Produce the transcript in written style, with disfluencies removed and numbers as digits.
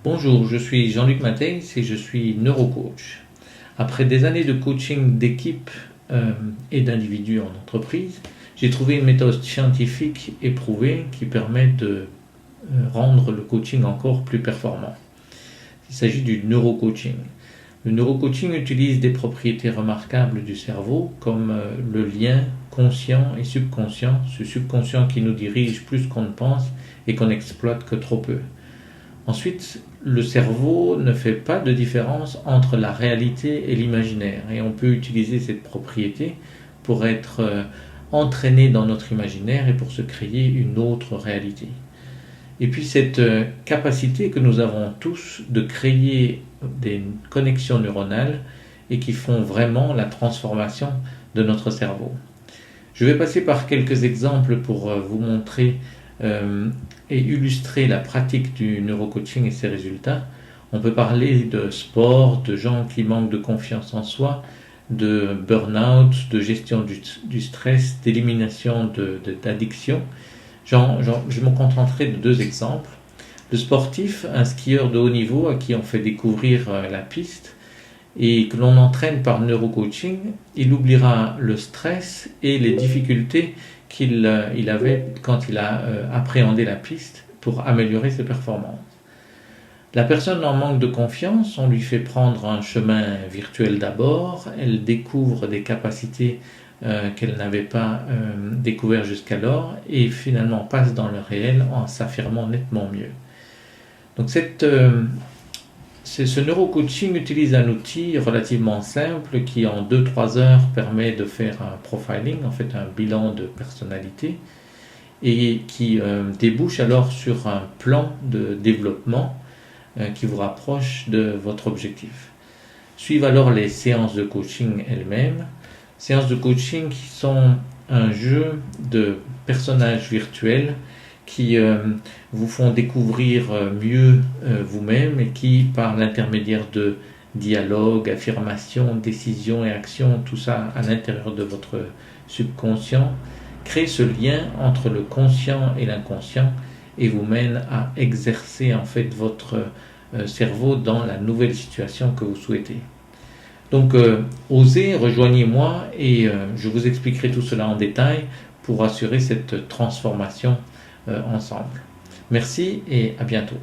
Bonjour, je suis Jean-Luc Mateis et je suis neurocoach. Après des années de coaching d'équipe et d'individus en entreprise, j'ai trouvé une méthode scientifique éprouvée qui permet de rendre le coaching encore plus performant. Il s'agit du neurocoaching. Le neurocoaching utilise des propriétés remarquables du cerveau comme le lien conscient et subconscient, ce subconscient qui nous dirige plus qu'on ne pense et qu'on n'exploite que trop peu. Ensuite, le cerveau ne fait pas de différence entre la réalité et l'imaginaire et on peut utiliser cette propriété pour être entraîné dans notre imaginaire et pour se créer une autre réalité. Et puis cette capacité que nous avons tous de créer des connexions neuronales et qui font vraiment la transformation de notre cerveau. Je vais passer par quelques exemples pour vous montrer et illustrer la pratique du neurocoaching et ses résultats. On peut parler de sport, de gens qui manquent de confiance en soi, de burn-out, de gestion du stress, d'élimination d'addiction. Je me contenterai de deux exemples. Le sportif, un skieur de haut niveau à qui on fait découvrir la piste et que l'on entraîne par neurocoaching, il oubliera le stress et les difficultés qu'il avait quand il a appréhendé la piste pour améliorer ses performances. La personne en manque de confiance, on lui fait prendre un chemin virtuel d'abord, elle découvre des capacités qu'elle n'avait pas découvert jusqu'alors et finalement passe dans le réel en s'affirmant nettement mieux. Donc ce neurocoaching utilise un outil relativement simple qui en 2-3 heures permet de faire un profiling, en fait un bilan de personnalité, et qui débouche alors sur un plan de développement qui vous rapproche de votre objectif. Suivent alors les séances de coaching elles-mêmes, séances de coaching qui sont un jeu de personnages virtuels qui vous font découvrir mieux vous-même et qui, par l'intermédiaire de dialogue, affirmation, décision et action, tout ça à l'intérieur de votre subconscient, crée ce lien entre le conscient et l'inconscient et vous mène à exercer en fait votre cerveau dans la nouvelle situation que vous souhaitez. Donc osez, rejoignez-moi et je vous expliquerai tout cela en détail pour assurer cette transformation ensemble. Merci et à bientôt.